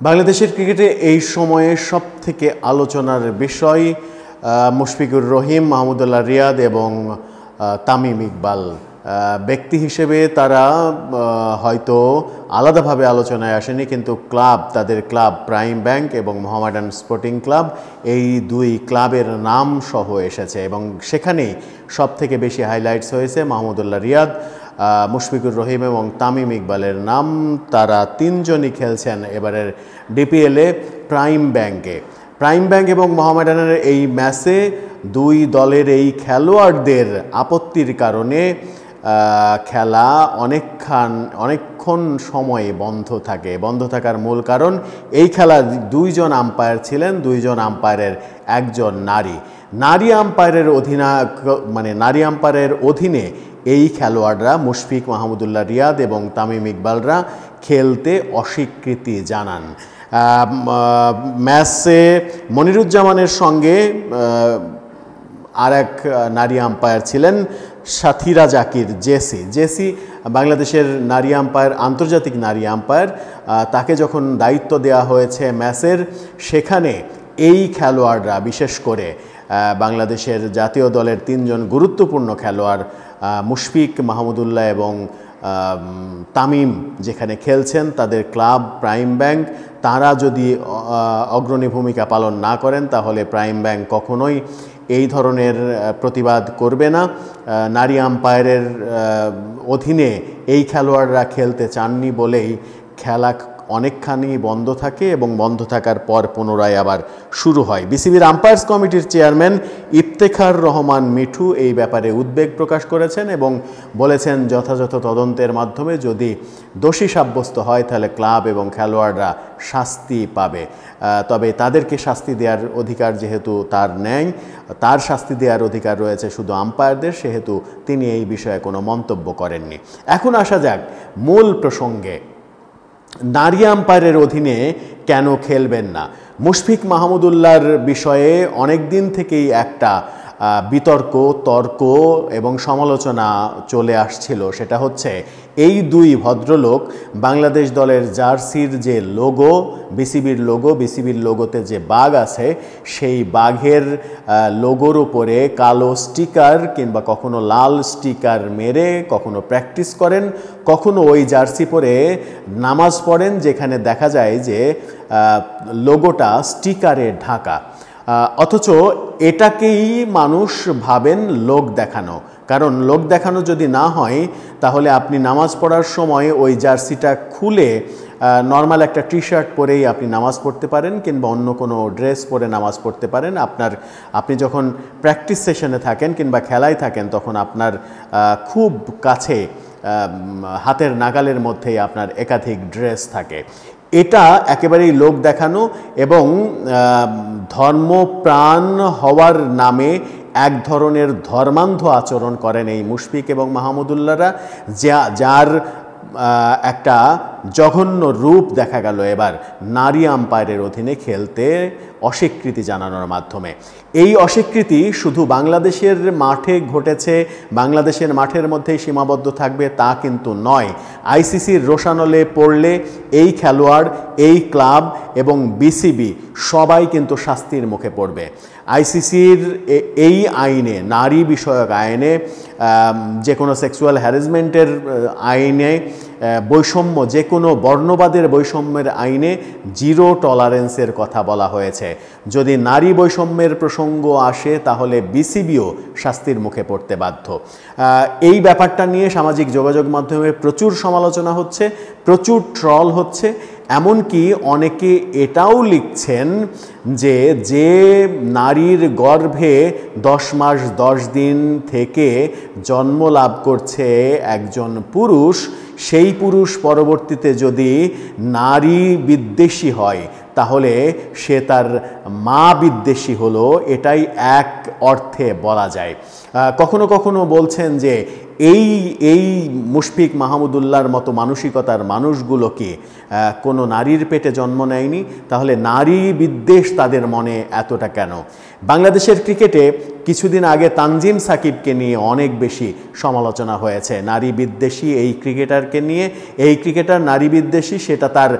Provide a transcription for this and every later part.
বাংলাদেশের ক্রিকেটে এই সময়ে সবথেকে আলোচনার বিষয় মুশফিকুর রহিম, মাহমুদুল্লাহ রিয়াদ এবং তামিম ইকবাল। ব্যক্তি হিসেবে তারা হয়তো আলাদাভাবে আলোচনায় আসেনি, কিন্তু তাদের ক্লাব প্রাইম ব্যাংক এবং মোহামেডান স্পোর্টিং ক্লাব, এই দুই ক্লাবের নাম সহ এসেছে এবং সেখানেই সবথেকে বেশি হাইলাইটস হয়েছে মাহমুদুল্লাহ রিয়াদ, মুশফিকুর রহিম এবং তামিম ইকবালের নাম। তারা তিনজনই খেলছেন এবারের ডিপিএলে প্রাইম ব্যাংকে। প্রাইম ব্যাংক এবং মোহামেডানের এই ম্যাচে দুই দলের এই খেলোয়াড়দের আপত্তির কারণে খেলা অনেকক্ষণ সময় বন্ধ থাকে। বন্ধ থাকার মূল কারণ এই খেলার দুইজন আম্পায়ার ছিলেন, দুইজন আম্পায়ারের একজন নারী আম্পায়ারের নারী আম্পায়ারের অধীনে এই খেলোয়াড়রা মুশফিক, মাহমুদুল্লাহ রিয়াদ এবং তামিম ইকবালরা খেলতে অস্বীকৃতি জানান। ম্যাচে মনিরুজ্জামানের সঙ্গে আর এক নারী আম্পায়ার ছিলেন সাথীরা জাকির, জেসি বাংলাদেশের নারী আম্পায়ার, আন্তর্জাতিক নারী আম্পায়ার। তাকে যখন দায়িত্ব দেওয়া হয়েছে ম্যাচের, সেখানে এই খেলোয়াড়রা, বিশেষ করে বাংলাদেশের জাতীয় দলের তিনজন গুরুত্বপূর্ণ খেলোয়াড় মুশফিক, মাহমুদুল্লাহ এবং তামিম যেখানে খেলছেন, তাদের ক্লাব প্রাইম ব্যাংক, তারা যদি অগ্রণী ভূমিকা পালন না করেন তাহলে প্রাইম ব্যাংক কখনোই এই ধরনের প্রতিবাদ করবে না। নারী আম্পায়ারের অধীনে এই খেলোয়াড়রা খেলতে চাননি বলেই খেলা অনেকখানি বন্ধ থাকে এবং বন্ধ থাকার পর পুনরায় আবার শুরু হয়। বিসিবির আম্পায়ার্স কমিটির চেয়ারম্যান ইফতেখার রহমান মিঠু এই ব্যাপারে উদ্বেগ প্রকাশ করেছেন এবং বলেছেন যথাযথ তদন্তের মাধ্যমে যদি দোষী সাব্যস্ত হয় তাহলে ক্লাব এবং খেলোয়াড়রা শাস্তি পাবে। তবে তাদেরকে শাস্তি দেওয়ার অধিকার যেহেতু তার নেই, তার শাস্তি দেওয়ার অধিকার রয়েছে শুধু আম্পায়ারদের, সেহেতু তিনি এই বিষয়ে কোনো মন্তব্য করেননি। এখন আসা যাক মূল প্রসঙ্গে। নারী আম্পায়ারের অধীনে কেন খেলবেন না? মুশফিক মাহমুদুল্লাহর বিষয়ে অনেক দিন থেকেই একটা তর্ক এবং সমালোচনা চলে আসছিল। সেটা হচ্ছে এই দুই ভদ্রলোক বাংলাদেশ দলের জার্সির যে লোগো, বিসিবির লোগোতে যে বাঘ আছে, সেই বাঘের লোগোর উপরে কালো স্টিকার কিংবা কখনো লাল স্টিকার মেরে কখনো প্র্যাকটিস করেন, কখনো ওই জার্সি পরে নামাজ পড়েন, যেখানে দেখা যায় যে লোগোটা স্টিকারে ঢাকা। অথচ এটাকেই মানুষ ভাবেন লোক দেখানো। কারণ লোক দেখানো যদি না হয় তাহলে আপনি নামাজ পড়ার সময় ওই জার্সিটা খুলে নর্মাল একটা টি শার্ট পরেই আপনি নামাজ পড়তে পারেন কিংবা অন্য কোনো ড্রেস পরে নামাজ পড়তে পারেন। আপনি যখন প্র্যাকটিস সেশনে থাকেন কিংবা খেলায় থাকেন তখন আপনার খুব কাছে হাতের নাগালের মধ্যেই আপনার একাধিক ড্রেস থাকে। এটা একেবারেই লোক দেখানো এবং ধর্মপ্রাণ হওয়ার নামে এক ধরনের ধর্মান্ধ আচরণ করেন এই মুশফিক এবং মাহমুদুল্লাহরা, যার একটা জঘন্য রূপ দেখা গেল এবার নারী আম্পায়ারের অধীনে খেলতে অস্বীকৃতি জানানোর মাধ্যমে। এই অস্বীকৃতি শুধু বাংলাদেশের মাঠে ঘটেছে, বাংলাদেশের মাঠের মধ্যেই সীমাবদ্ধ থাকবে তা কিন্তু নয়। আইসিসির রোষানলে পড়লে এই খেলোয়াড়, এই ক্লাব এবং বিসিবি সবাই কিন্তু শাস্তির মুখে পড়বে। আইসিসির এই আইনে, নারী বিষয়ক আইনে, যে কোনো সেক্সুয়াল হ্যারাসমেন্টের আইনে, বৈষম্য, যে কোনো বর্ণবাদের বৈষম্যের আইনে জিরো টলারেন্সের কথা বলা হয়েছে। যদি নারী বৈষম্যের প্রসঙ্গ আসে তাহলে বিসিবিও শাস্তির মুখে পড়তে বাধ্য। এই ব্যাপারটা নিয়ে সামাজিক যোগাযোগ মাধ্যমে প্রচুর সমালোচনা হচ্ছে, প্রচুর ট্রল হচ্ছে। এমনকি অনেকে এটাও লিখছেন যে নারীর গর্ভে 10 মাস 10 দিন থেকে জন্ম লাভ করছে একজন পুরুষ, সেই পুরুষ পরবর্তীতে যদি নারী বিদ্বেষী হয় তাহলে সে তার মা বিদ্বেষী হলো, এটাই এক অর্থে বলা যায়। কখনো কখনো বলছেন যে এই এই মুশফিক মাহমুদুল্লাহর মতো মানসিকতার মানুষগুলোকে কোনো নারীর পেটে জন্ম নেয়নি, তাহলে নারী বিদ্বেষ তাদের মনে এতটা কেন? বাংলাদেশের ক্রিকেটে কিছুদিন আগে তানজিম সাকিবকে নিয়ে অনেক বেশি সমালোচনা হয়েছে, নারী বিদ্বেষী এই ক্রিকেটারকে নিয়ে। এই ক্রিকেটার নারী বিদ্বেষী সেটা তার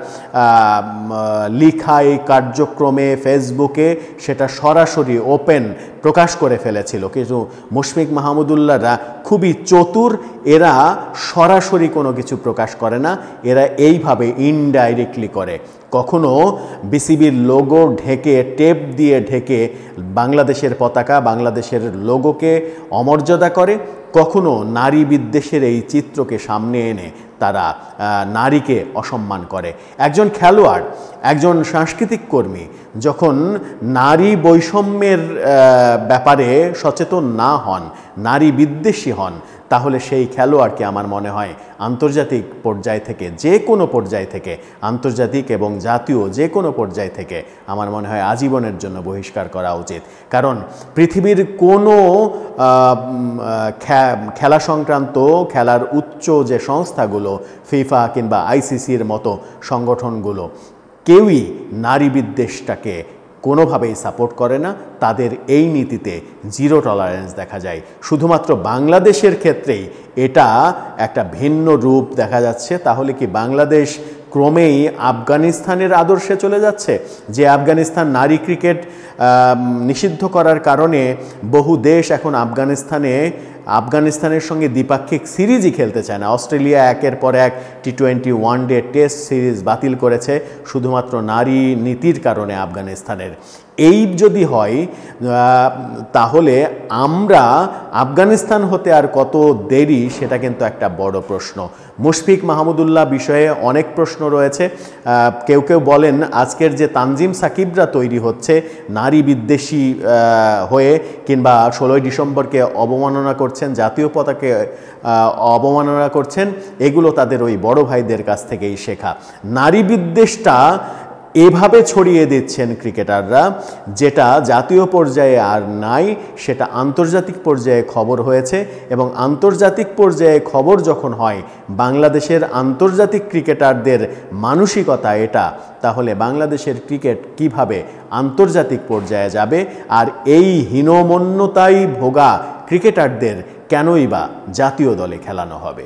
লিখা এই কার্যক্রমে ফেসবুকে সেটা সরাসরি ওপেন প্রকাশ করে ফেলেছিল। কিন্তু মুশফিক মাহমুদুল্লাহরা খুবই চতুর, এরা সরাসরি কোনো কিছু প্রকাশ করে না, এরা এইভাবে ইনডাইরেক্টলি করে। কখনো বিসিবির লোগো ঢেকে, টেপ দিয়ে ঢেকে বাংলাদেশের পতাকা, বাংলাদেশের লোগোকে অমর্যাদা করে, কখনো নারী বিদ্বেষের এই চিত্রকে সামনে এনে তারা নারীকে অসম্মান করে। একজন খেলোয়াড়, একজন সাংস্কৃতিক কর্মী যখন নারী বৈষম্যের ব্যাপারে সচেতন না হন, নারী বিদ্বেষী হন, তাহলে সেই খেলোয়াড়কে আমার মনে হয় আন্তর্জাতিক পর্যায় থেকে, যে কোনো পর্যায় থেকে, আন্তর্জাতিক এবং জাতীয় যে কোনো পর্যায় থেকে আমার মনে হয় আজীবনের জন্য বহিষ্কার করা উচিত। কারণ পৃথিবীর কোনো খেলা সংক্রান্ত, খেলার উচ্চ যে সংস্থাগুলো, ফিফা কিংবা আইসিসির মতো সংগঠনগুলো, কেউই নারী বিদ্বেষটাকে কোনোভাবেই সাপোর্ট করে না। তাদের এই নীতিতে জিরো টলারেন্স দেখা যায়। শুধুমাত্র বাংলাদেশের ক্ষেত্রেই এটা একটা ভিন্ন রূপ দেখা যাচ্ছে। তাহলে কি বাংলাদেশ ক্রমেই আফগানিস্তানের আদর্শে চলে যাচ্ছে? যে আফগানিস্তান নারী ক্রিকেট নিষিদ্ধ করার কারণে বহু দেশ এখন আফগানিস্তানের সঙ্গে দ্বিপাক্ষিক সিরিজই খেলতে চায় না। অস্ট্রেলিয়া একের পর এক টি-20 ওয়ানডে টেস্ট সিরিজ বাতিল করেছে শুধুমাত্র নারী নীতির কারণে আফগানিস্তানের। এই যদি হয় তাহলে আমরা আফগানিস্তান হতে আর কত দেরি, সেটা কিন্তু একটা বড় প্রশ্ন। মুশফিক মাহমুদুল্লাহ বিষয়ে অনেক প্রশ্ন রয়েছে। কেউ কেউ বলেন আজকের যে তানজিম সাকিবরা তৈরি হচ্ছে নারী বিদ্বেষী হয়ে, কিংবা 16ই ডিসেম্বরকে অবমাননা করছেন, জাতীয় পতাকাকে অবমাননা করছেন, এগুলো তাদের ওই বড় ভাইদের কাছ থেকেই শেখা। নারী বিদ্বেষটা এভাবে ছড়িয়ে দিচ্ছেন ক্রিকেটাররা, যেটা জাতীয় পর্যায়ে আর নাই, সেটা আন্তর্জাতিক পর্যায়ে খবর হয়েছে। এবং আন্তর্জাতিক পর্যায়ে খবর যখন হয়, বাংলাদেশের আন্তর্জাতিক ক্রিকেটারদের মানসিকতা এটা, তাহলে বাংলাদেশের ক্রিকেট কিভাবে আন্তর্জাতিক পর্যায়ে যাবে? আর এই হীনমন্যতায় ভোগা ক্রিকেটারদের কেনই বা জাতীয় দলে খেলানো হবে?